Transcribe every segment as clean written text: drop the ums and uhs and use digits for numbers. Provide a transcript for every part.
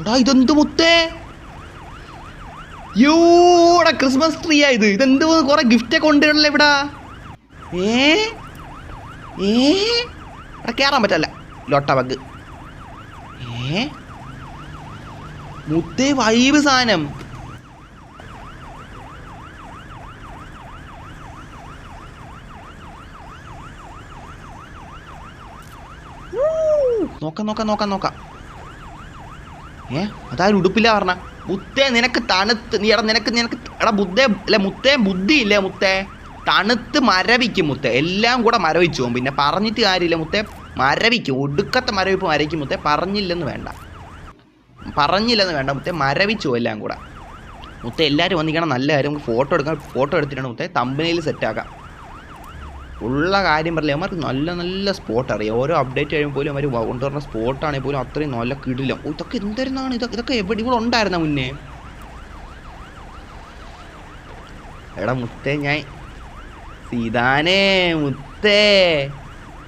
എടാ ഇതെന്ത് മുത്തേ, യോടാ ക്രിസ്മസ് ട്രീ ആയത്. ഇതെന്ത് കുറെ ഗിഫ്റ്റ് ഒക്കെ കൊണ്ടുവരണല്ലോ ഇവിടെ. ഇവിടെ കയറാൻ പറ്റല്ല ലോട്ട ബഗ്. മുത്തേ വൈബ് സാധനം. നോക്കാം. അതാരും ഉടുപ്പില്ല പറഞ്ഞ മുത്തേ. നിനക്ക് തണുത്ത് നീ നിനക്ക് എടാ ബുദ്ധേ അല്ലെ മുത്തേ, ബുദ്ധി ഇല്ലേ മുത്തേ? തണുത്ത് മരവിക്കും മുത്തേ, എല്ലാം കൂടെ മരവിച്ചു പോകും. പിന്നെ പറഞ്ഞിട്ട് കാര്യമില്ല മുത്തേ, മരവിക്കും. ഒടുക്കത്തെ മരവിപ്പ് മരവിക്കും മുത്തേ. പറഞ്ഞില്ലെന്ന് വേണ്ട മുത്തേ, മരവിച്ചു പോകും എല്ലാം കൂടെ മുത്തേ. എല്ലാവരും വന്നിക്കണം, നല്ല കാര്യം. നമുക്ക് ഫോട്ടോ എടുത്തിട്ടാണ് മുത്തേ തമ്പനയിൽ സെറ്റാക്കാം. ഉള്ള കാര്യം പറയില്ല, അവന്മാർക്ക് നല്ല നല്ല സ്പോട്ട് അറിയാം. ഓരോ അപ്ഡേറ്റ് കഴിയുമ്പോൾ പോലും അവർ കൊണ്ടുവരുന്ന സ്പോട്ടാണെങ്കിൽ പോലും അത്രയും നല്ല കിടിലം. ഇതൊക്കെ എന്തായിരുന്നാണ്? ഇതൊക്കെ എവിടെ ഇവിടെ ഉണ്ടായിരുന്ന മുന്നേ? എടാ മുത്തേ, ഞാൻ സീതാനേ മുത്തേ.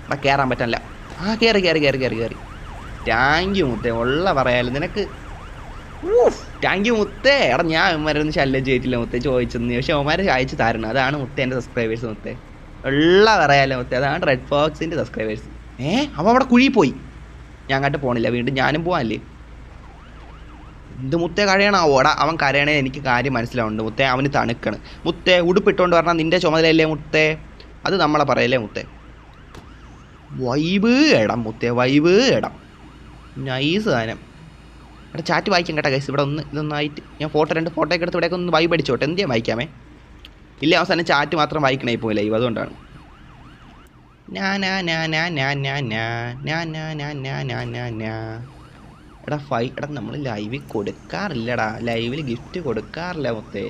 എടാ കയറാൻ പറ്റല്ല. കയറി. താങ്ക് യു മുത്തേ, ഉള്ള പറയാലോ നിനക്ക്. താങ്ക് യു മുത്തേ. എടാ ഞാൻ അവന്മാരൊന്നും ശല്യം ചെയ്തിട്ടില്ല മുത്തേ, ചോദിച്ചെന്ന്. പക്ഷെ അവന്മാരെ അയച്ചു തരണം. അതാണ് മുത്തേ എൻ്റെ സബ്സ്ക്രൈബേഴ്സ് മുത്തേ, ഉള്ള പറയാലോ മുത്തേ. അതാണ് റെഡ് ഫോക്സിൻ്റെ സബ്സ്ക്രൈബേഴ്സ്. അവൻ അവിടെ കുഴി പോയി. ഞാൻ അങ്ങോട്ട് പോകണില്ല, വീണ്ടും ഞാനും പോകാനല്ലേ. എന്ത് മുത്തേ കരയണാവോ? എടാ അവൻ കരയണേ എനിക്ക് കാര്യം മനസ്സിലാവുന്നുണ്ട് മുത്തേ. അവന് തണുക്കണം മുത്തേ. ഉടുപ്പിട്ടുകൊണ്ട് പറഞ്ഞാൽ നിൻ്റെ ചുമതലയല്ലേ മുത്തേ, അത് നമ്മളെ പറയല്ലേ മുത്തേ. വൈബ് ഇടം മുത്തേ, വൈബ് ഇടം. നൈസ് സാധനം. എടാ ചാറ്റ് വായിക്കാം കേട്ടോ ഗൈസ്. ഇവിടെ ഇതൊന്നായിട്ട് ഞാൻ രണ്ട് ഫോട്ടോ ഒക്കെ എടുത്ത് ഇവിടെയൊക്കെ ഒന്ന് വൈബ് അടിച്ചോട്ടെ. എന്തിയാ വായിക്കാമേ? ഇല്ല, അവസാനം ചാറ്റ് മാത്രം വായിക്കണേ ഇപ്പോൾ ലൈവ്, അതുകൊണ്ടാണ്. എടാ നമ്മൾ ലൈവിൽ കൊടുക്കാറില്ലടാ, ലൈവിൽ ഗിഫ്റ്റ് കൊടുക്കാറില്ല മുത്തേ.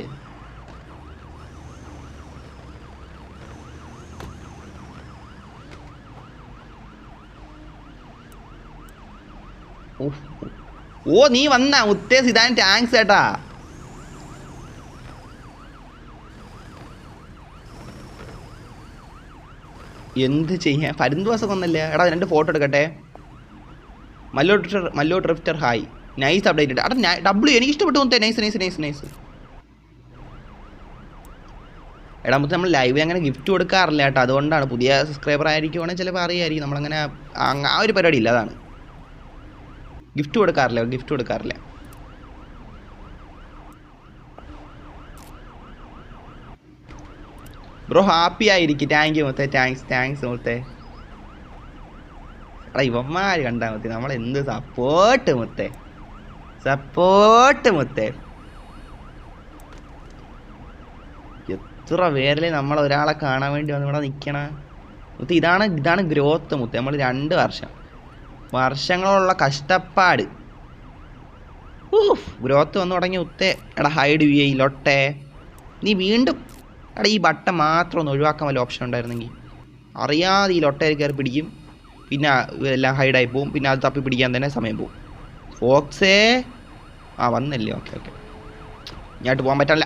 ഓ നീ വന്നാ മുത്തേ സിതാൻ, താങ്ക്സ് ഏട്ടാ. എന്ത് ചെയ്യാൻ, പരുന്തുവാസം വന്നല്ലേ. എടാ 2 ഫോട്ടോ എടുക്കട്ടെ. മല്ലോ ഡ്രിഫ്റ്റർ ഹായ്, നൈസ് അപ്ഡേറ്റ്. എടാ ഡബ്ല്യു എനിക്ക് ഇഷ്ടപ്പെട്ടു മുത്തേ, നൈസ്. എടാ മുത്തേ നമ്മൾ ലൈവിൽ അങ്ങനെ ഗിഫ്റ്റ് കൊടുക്കാറില്ല കേട്ടോ, അതുകൊണ്ടാണ്. പുതിയ സബ്സ്ക്രൈബർ ആയിരിക്കുവാണെങ്കിൽ ചിലപ്പോൾ അറിയായിരിക്കും. നമ്മളങ്ങനെ ആ ഒരു പരിപാടി ഇല്ല, അതാണ്. ഗിഫ്റ്റ് കൊടുക്കാറില്ല. ബ്രോ ഹാപ്പി ആയിരിക്കും. താങ്ക് യു മുത്തേ, താങ്ക്സ് മുത്തേ. എടാ ഇവന്മാർ കണ്ടാൽ മതി നമ്മളെന്ത് സപ്പോർട്ട് മുത്തേ. എത്ര പേരിലെ നമ്മളൊരാളെ കാണാൻ വേണ്ടി വന്ന് ഇവിടെ നിൽക്കണ മുത്തേ. ഇതാണ് ഗ്രോത്ത് മുത്തേ. നമ്മൾ 2 വർഷങ്ങളുള്ള കഷ്ടപ്പാട്. ഗ്രോത്ത് വന്നു തുടങ്ങി മുത്തേ. എടാ ഹൈഡ് വി ഐ ലൊട്ടെ, നീ വീണ്ടും എടാ ഈ ബട്ടൺ മാത്രം ഒന്ന് ഒഴിവാക്കാൻ വല്ല ഓപ്ഷൻ ഉണ്ടായിരുന്നെങ്കിൽ. അറിയാതെ ഈ ലൊട്ടയിൽ കയറി പിടിക്കും, പിന്നെ എല്ലാം ഹൈഡായി പോവും, പിന്നെ അത് തപ്പി പിടിക്കാൻ തന്നെ സമയം പോവും. ഫോക്സേ വന്നല്ലേ, ഓക്കെ. ഇങ്ങോട്ട് പോകാൻ പറ്റില്ല.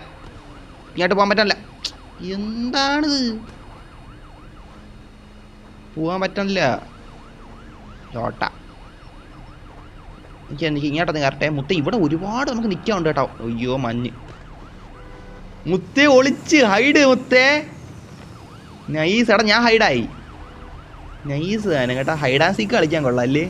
എന്താണിത്, പോകാൻ പറ്റണില്ല ലോട്ട. എനിക്ക് ഇങ്ങോട്ടൊന്ന് കയറട്ടെ മുത്തേ. ഇവിടെ ഒരുപാട് നമുക്ക് നിൽക്കാനുണ്ട് കേട്ടോ. അയ്യോ മഞ്ഞ് മുത്തേ, ഒളിച്ച് ഹൈഡ് മുത്തേ. നൈസ്. എടാ ഞാൻ ഹൈഡായി. നൈസ് തന്നെ കേട്ടോ. ഹൈഡ് ആൻഡ് സീക്ക് കളിക്കാൻ കൊള്ളാം അല്ലേ?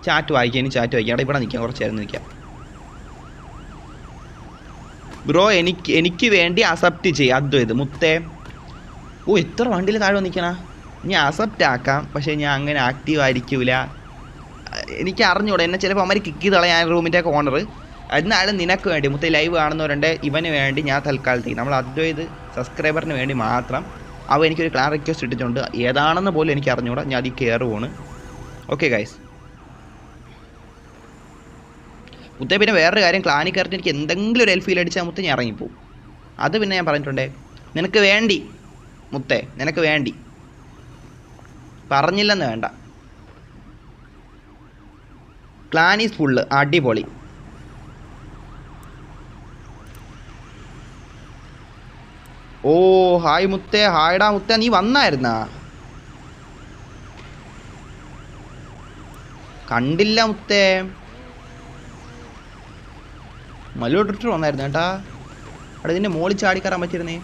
ചാറ്റ് വായിക്കാം. എടാ ഇവിടെ നിൽക്കാം, കുറച്ച് നേരം നിൽക്കാം ബ്രോ. എനിക്ക് വേണ്ടി അക്സെപ്റ്റ് ചെയ്യാം അദ്വൈത് മുത്തേ. ഇത്ര വണ്ടിയിൽ താഴെ നിൽക്കണ. ഞാൻ അക്സെപ്റ്റ് ആക്കാം, പക്ഷേ ഞാൻ അങ്ങനെ ആക്റ്റീവ് ആയിരിക്കില്ല. എനിക്ക് അറിഞ്ഞൂടെ, എന്നെ ചിലപ്പോൾ അമ്മ കിക്ക് ചെയ്ത് കളയാൻ റൂമിൻ്റെ ഒക്കെ ഓണർ. എന്നാലും നിനക്ക് വേണ്ടി മുത്തേ ലൈവ് കാണുന്നവരുണ്ട്, ഇവന് വേണ്ടി ഞാൻ തൽക്കാലത്തേക്ക് നമ്മൾ അദ്വൈത് സബ്സ്ക്രൈബറിന് വേണ്ടി മാത്രം എനിക്കൊരു ക്ലാർ റിക്വസ്റ്റ് ഇട്ടിട്ടുണ്ട്. ഏതാണെന്ന് പോലും എനിക്ക് അറിഞ്ഞൂടാ. ഞാൻ അതിൽ കയറുവാണ്. Okay guys. മുത്തേ പിന്നെ വേറൊരു കാര്യം, ക്ലാനിൽ കയറിയിട്ട് എനിക്ക് എന്തെങ്കിലും ഒരു എൽഫീൽ അടിച്ചാൽ മുത്തേ ഞാൻ ഇറങ്ങിപ്പോവും. അത് പിന്നെ ഞാൻ പറഞ്ഞിട്ടുണ്ടേ, നിനക്ക് വേണ്ടി മുത്തേ, നിനക്ക് വേണ്ടി പറഞ്ഞില്ലെന്ന് വേണ്ട. ക്ലാനീസ് ഫുള്ള് അടിപൊളി. ഓ ഹായ് മുത്തേ, ഹായ്ടാ മുത്തേ, നീ വന്നായിരുന്നാ? കണ്ടില്ല മുത്തേ. മലോട്ടിട്ട് വന്നായിരുന്നു കേട്ടാ. അവിടെ ഇതിൻ്റെ മോളിൽ ചാടിക്കയറാൻ പറ്റിയിരുന്നേ.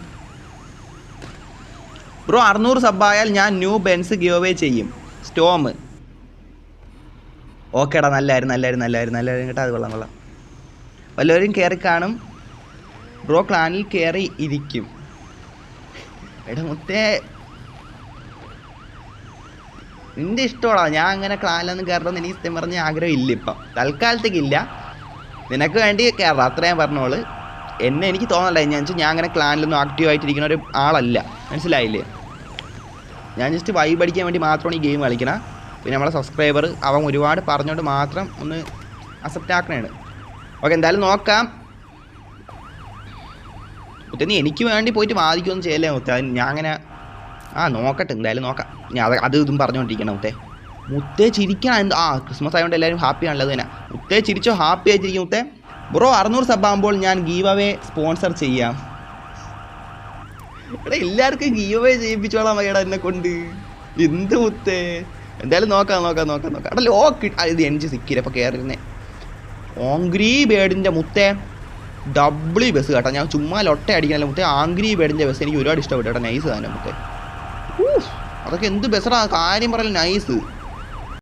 ബ്രോ 600 സബ്ബായാൽ ഞാൻ ന്യൂ ബെൻസ് ഗിവ് അവേ ചെയ്യും. സ്റ്റോം. ഓക്കേടാ, നല്ലായിരുന്നു കേട്ടോ. അത് കൊള്ളാം. വല്ലവരും കയറി കാണും. ബ്രോ ക്ലാനിൽ കയറി ഇരിക്കും. എടാ മുത്തേ, നിൻ്റെ ഇഷ്ടമാണോ? ഞാൻ അങ്ങനെ ക്ലാനിലൊന്നും കയറണമെന്ന് എനിക്ക് സത്യം പറഞ്ഞ ആഗ്രഹം ഇല്ല ഇപ്പം, തൽക്കാലത്തേക്കില്ല. നിനക്ക് വേണ്ടി കയറാം, അത്രയും പറഞ്ഞോള്. എനിക്ക് തോന്നണ്ട, ഞാൻ അങ്ങനെ ക്ലാനിലൊന്നും ആക്റ്റീവായിട്ടിരിക്കുന്ന ഒരു ആളല്ല, മനസ്സിലായില്ലേ? ഞാൻ ജസ്റ്റ് വൈബ് അടിക്കാൻ വേണ്ടി മാത്രമാണ് ഈ ഗെയിം കളിക്കണം. പിന്നെ നമ്മളെ സബ്സ്ക്രൈബർ അവൻ ഒരുപാട് പറഞ്ഞുകൊണ്ട് മാത്രം ഒന്ന് അക്സെപ്റ്റ് ആക്കണേണ്. ഓക്കെ, എന്തായാലും നോക്കാം. മുത്തേ നീ എനിക്ക് വേണ്ടി പോയിട്ട് വാദിക്കൊന്നും ചെയ്യല്ലേ മുത്തേ. ഞാൻ അങ്ങനെ നോക്കട്ടെ, എന്തായാലും നോക്കാം. ഞാൻ അത് ഇതും പറഞ്ഞുകൊണ്ടിരിക്കണം. മുത്തേ ചിരിക്കണം. ക്രിസ്മസ് ആയതുകൊണ്ട് എല്ലാവരും ഹാപ്പി ആണല്ലോ. അത് തന്നെ മുത്തേ ചിരിച്ചോ, ഹാപ്പി ആയിട്ടിരിക്കും മുത്തേ. ബ്രോ 600 സബ് ആകുമ്പോൾ ഞാൻ ഗീവ് അവേ സ്പോൺസർ ചെയ്യാം. എടാ എല്ലാവർക്കും ഗീവ് അവേ ചെയ്യിപ്പിച്ചോളാം വയ്യടാ എന്നെ കൊണ്ട്. എന്ത് മുത്തേ, എന്തായാലും നോക്കാം. എടാ ലോക്ക് ഇത് എനിക്ക് സിക്കിരപ്പോൾ കയറിയിരുന്നേ. ഓങ്ക്രി ബേഡിൻ്റെ മുത്തേ ഡബ്ല്യു ബസ് കേട്ടോ. ഞാൻ ചുമ്മാ ലൊട്ട അടിക്കാനല്ല മുത്തേ. ആംഗ്രി ബേഡിൻ്റെ ബസ് എനിക്ക് ഒരുപാട് ഇഷ്ടപ്പെട്ടു കേട്ടോ. നൈസ് തന്നെ മുത്തേ. അതൊക്കെ എന്ത് ബസ്സാ, കാര്യം പറയല നൈസ്.